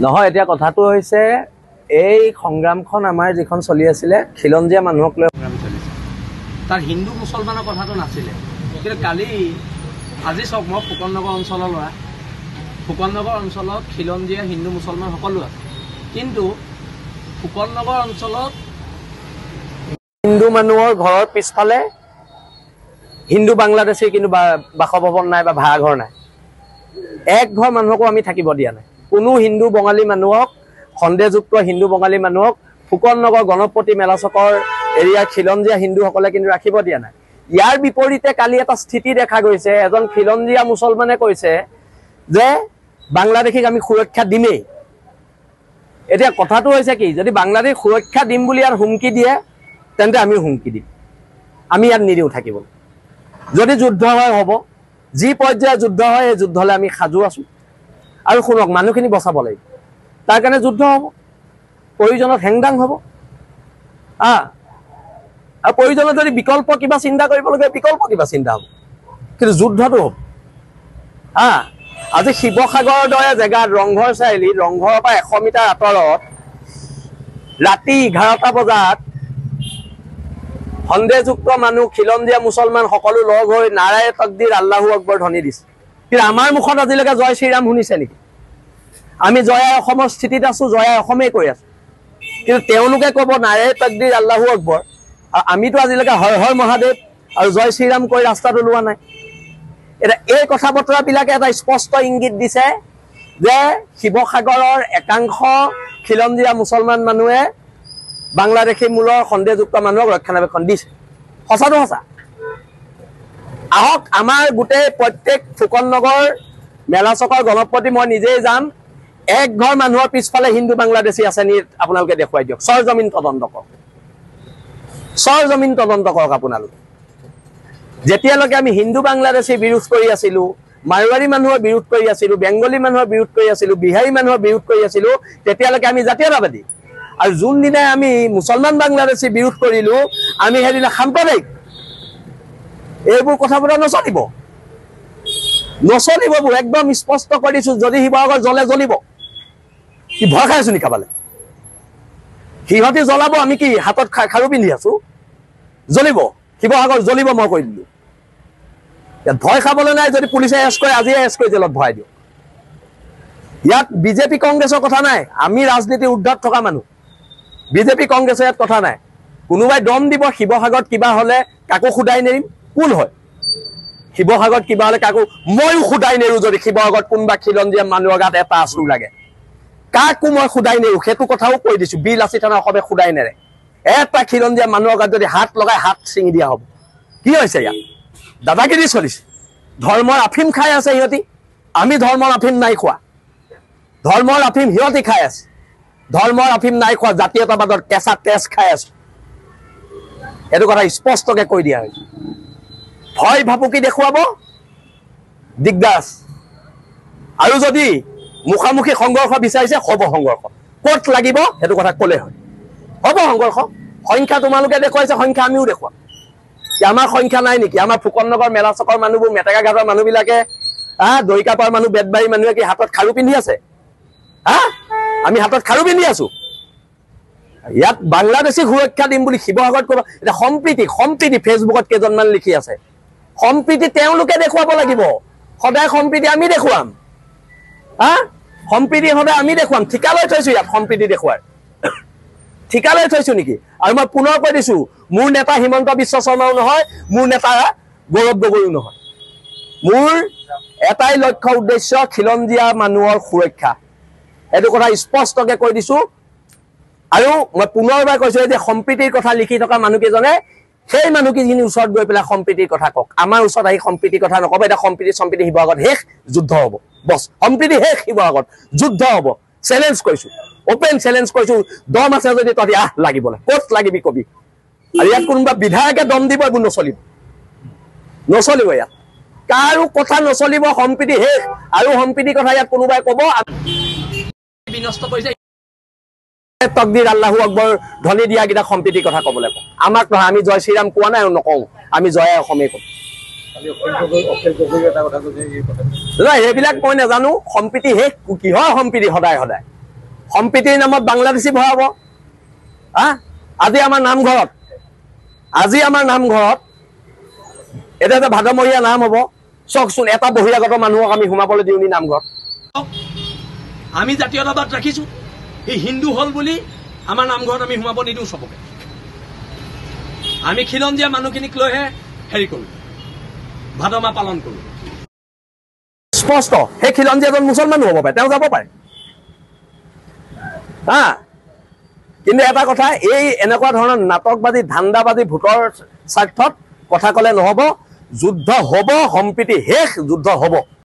নহয় এতিয়া কথাটো হৈছে এই সংগ্ৰামখন আমাৰ যিখন চলি আছিলে খিলঞ্জীয়া মানুহক লৈ সংগ্ৰাম চলিছে তাৰ হিন্দু মুছলমানৰ কথাটো নাছিলে কিন্তু কালি আজি চাওক মই ফুকননগৰ অঞ্চলৰ ল'ৰা ফুকননগৰ অঞ্চলত খিলঞ্জীয়া হিন্দু মুছলমান সকলো আছে কিন্তু ফুকননগৰ অঞ্চলত হিন্দু মানুহৰ ঘৰৰ পিছফালে হিন্দু বাংলাদেশী কিন্তু বাসভৱন নাই বা ভাড়াঘৰ নাই এক ঘৰ মানুহকো আমি থাকিব দিয়া নাই কোনো হিন্দু বঙালী মানুহক সন্দেহযুক্ত হিন্দু বঙালী মানুহক ফুকননগৰ গণপতি মেলা চকৰ এৰিয়াৰ খিলঞ্জীয়া হিন্দুসকলে কিন্তু ৰাখিব দিয়া নাই ইয়াৰ বিপৰীতে কালি এটা স্থিতি দেখা গৈছে এজন খিলঞ্জীয়া মুছলমানে কৈছে যে বাংলাদেশীক আমি সুৰক্ষা দিমেই এতিয়া কথাটো হৈছে কি যদি বাংলাদেশ সুৰক্ষা দিম বুলি ইয়াৰ হুমকি দিয়ে তেন্তে আমি হুমকি দিম আমি ইয়াত নিদিওঁ থাকিব যদি যুদ্ধ হয় হ'ব যি পৰ্যায়ৰ যুদ্ধ হয় এই যুদ্ধলৈ আমি সাজু আছো আৰু শুনক মানুহখিনি বচাব লাগিব তাৰ কাৰণে যুদ্ধ হ'ব প্ৰয়োজনত হেংদাং হ'ব আৰু প্ৰয়োজনত যদি বিকল্প কিবা চিন্তা কৰিবলগীয়া বিকল্প কিবা চিন্তা হ'ব কিন্তু যুদ্ধটো হ'ব আজি শিৱসাগৰৰ দৰে জেগাত ৰংঘৰ চাৰিআলি ৰংঘৰৰ পৰা 100 মিটাৰ আঁতৰত ৰাতি 11টা বজাত সন্দেহযুক্ত মানুহ খিলঞ্জীয়া মুছলমান সকলো লগ হৈ নাৰায়ে তকদিৰ আল্লাহু আকবৰ ধ্বনি দিছে কিন্তু আমাৰ মুখত আজিলৈকে জয় শ্ৰীৰাম শুনিছে নেকি আমি জয় অসমৰ স্থিতিত আছো জয় অসমেই কৈ আছো কিন্তু তেওঁলোকে ক'ব নাৰায়ে তকদিৰ আল্লাহু আকবৰ আৰু আমিতো আজিলৈকে হৰ হৰ মহাদেৱ আৰু জয় শ্ৰীৰাম কৈ ৰাস্তাত ওলোৱা নাই এটা এই কথা বতৰাবিলাকে এটা স্পষ্ট ইংগিত দিছে যে শিৱসাগৰৰ একাংশ খিলঞ্জীয়া মুছলমান মানুহে বাংলাদেশী মূলৰ সন্দেহযুক্ত মানুহক ৰক্ষণাবেক্ষণ দিছে সঁচাটো সঁচা আহক আমাৰ গোটেই প্ৰত্যেক ফুকননগৰ মেলা চকৰ গণপতি মই নিজেই যাম এক ঘৰ মানুহৰ পিছফালে হিন্দু বাংলাদেশী আছে নি আপোনালোকে দেখুৱাই দিয়ক সৰজমিন তদন্ত কৰক আপোনালোকে যেতিয়ালৈকে আমি হিন্দু বাংলাদেশী বিৰোধ কৰি আছিলো মাৰোৱাৰী মানুহৰ বিৰোধ কৰি আছিলো বেংগলী মানুহৰ বিৰোধ কৰি আছিলো বিহাৰী মানুহৰ বিৰোধ কৰি আছিলো তেতিয়ালৈকে আমি জাতীয়তাবাদী আৰু যোনদিনা আমি মুছলমান বাংলাদেশী বিৰোধ কৰিলো আমি সেইদিনা সাম্প্ৰদায়িক এইবোৰ কথা বতৰা নচলিব একদম স্পষ্ট কৰি দিছো যদি শিৱসাগৰ জ্বলে জ্বলিব কি ভয় খাই আছো নি কাবালে সিহঁতি জ্বলাব আমি কি হাতত খাৰু পিন্ধি আছো জ্বলিব শিৱসাগৰ জ্বলিব মই কৈ দিলো ইয়াত ভয় খাবলৈ নাই যদি পুলিচে এৰেষ্ট কৰে আজিয়ে এৰেষ্ট কৰি জেলত ভৰাই দিওঁ ইয়াত বিজেপি কংগ্ৰেছৰ কথা নাই আমি ৰাজনীতিৰ উৰ্ধত থকা মানুহ বিজেপি কংগ্ৰেছৰ ইয়াত কথা নাই কোনোবাই দম দিব শিৱসাগৰত কিবা হলে কাকো খুদাই নেৰিম কোন হয় শিৱসাগৰত কিবা হলে কাকো ময়ো খুদাই নেৰো যদি শিৱসাগৰত কোনোবা খিলঞ্জীয়া মানুহৰ গাত এটা আচুৰ লাগে কাকো মই খুদাই নেৰো সেইটো কথাও কৈ দিছো বিল আছি থানা অসমে খুদাই নেৰে এটা খিলঞ্জীয়া মানুহৰ গাত যদি হাত লগাই হাত ছিঙি দিয়া হ'ব কি হৈছে ইয়াত দাদাগিৰি চলিছে ধৰ্মৰ আফিম খাই আছে সিহঁতি আমি ধৰ্মৰ আফিম নাই খোৱা ধৰ্মৰ আফিম সিহঁতি খাই আছে ধৰ্মৰ আফিম নাই খোৱা জাতীয়তাবাদৰ কেঁচা তেজ খাই আছো এইটো কথা স্পষ্টকে কৈ দিয়া হৈছে ভয় ভাবুকি দেখুৱাব দিগদাৰ আছে আৰু যদি মুখামুখি সংঘৰ্ষ বিচাৰিছে হ'ব সংঘৰ্ষ ক'ত লাগিব সেইটো কথা ক'লে হয় হ'ব সংঘৰ্ষ সংখ্যা তোমালোকে দেখুৱাইছে সংখ্যা আমিও দেখুৱাম আমাৰ সংখ্যা নাই নেকি আমাৰ ফুকননগৰ মেলা চকৰ মানুহবোৰ মেটেকা ঘাটৰ মানুহবিলাকে দৈকাপাৰ মানুহ বেতবাৰী মানুহে কি হাতত খাৰু পিন্ধি আছে আমি হাতত খাৰু পিন্ধি আছো ইয়াত বাংলাদেশী সুৰক্ষা দিম বুলি শিৱসাগৰত ক'ব এতিয়া সম্প্ৰীতি ফেচবুকত কেইজনমান লিখি আছে সম্প্ৰীতি তেওঁলোকে দেখুৱাব লাগিব সদায় সম্প্ৰীতি আমি দেখুৱাম সম্প্ৰীতি সদায় আমি দেখুৱাম ঠিকা লৈ থৈছো ইয়াত সম্প্ৰীতি দেখুৱাৰ ঠিকা লৈ থৈছো নেকি আৰু মই পুনৰ কৈ দিছো মোৰ নেতা হিমন্ত বিশ্ব শৰ্মাও নহয় মোৰ নেতা গৌৰৱ গগৈও নহয় মোৰ এটাই লক্ষ্য উদ্দেশ্য খিলঞ্জীয়া মানুহৰ সুৰক্ষা এইটো কথা স্পষ্টকে কৈ দিছো আৰু মই পুনৰবাৰ কৈছো যে সম্প্ৰীতিৰ কথা লিখি থকা মানুহকেইজনে সেই মানুহকেইজনী ওচৰত গৈ পেলাই সম্প্ৰীতিৰ কথা কওক আমাৰ ওচৰত আহি সম্প্ৰীতিৰ কথা নকব এটা সম্প্ৰীতি শিৱসাগৰত শেষ যুদ্ধ হ'ব বছ সম্প্ৰীতি শেষ শিৱসাগৰত যুদ্ধ হ'ব চেলেঞ্জ কৰিছো ওপেন চেলেঞ্জ কৰিছো দম আছে যদি তহঁতি লাগিবলৈ ক'ত লাগিবি কবি আৰু ইয়াত কোনোবা বিধায়কে দম দিব এইবোৰ নচলিব ইয়াত কাৰো কথা নচলিব সম্প্ৰীতি শেষ আৰু সম্প্ৰীতিৰ কথা ইয়াত কোনোবাই ক'ব বিনষ্ট কৰিছে তকদিৰ আল্লাহু আকবৰ ধ্বনি দিয়া কেইটা সম্প্ৰীতিৰ কথা ক'বলৈ কওঁ আমাক নহয় আমি জয় শ্ৰীৰাম কোৱা নাই আৰু নকওঁ আমি জয় অসমে কওঁ সেইবিলাক মই নাজানো সম্প্ৰীতি শেষ কিহৰ সম্প্ৰীতি সদায় সম্প্ৰীতিৰ নামত বাংলাদেশী ভৰাব। আজি আমাৰ নামঘৰত এটা এটা ভাদমহীয়া নাম হ'ব। চাওকচোন, এটা বহিৰাগত মানুহক আমি সোমাবলৈ দিওঁ নি নামঘৰত? আমি জাতীয়তাবাদ ৰাখিছোঁ, এই হিন্দু হ'ল বুলি আমাৰ নামঘৰত আমি সোমাব নিদিওঁ চবকে। আমি খিলঞ্জীয়া মানুহখিনিক লৈহে হেৰি কৰোঁ, ভাদমা পালন কৰোঁ। স্পষ্ট, সেই খিলঞ্জীয়া এজন মুছলমানো হ'ব পাৰে, তেওঁ যাব পাৰে। কিন্তু এটা কথা, এই এনেকুৱা ধৰণৰ নাটকবাদী ধান্দাবাদী ভোটৰ স্বাৰ্থত কথা ক'লে নহ'ব। যুদ্ধ হ'ব, সম্প্ৰীতি শেষ, যুদ্ধ হ'ব।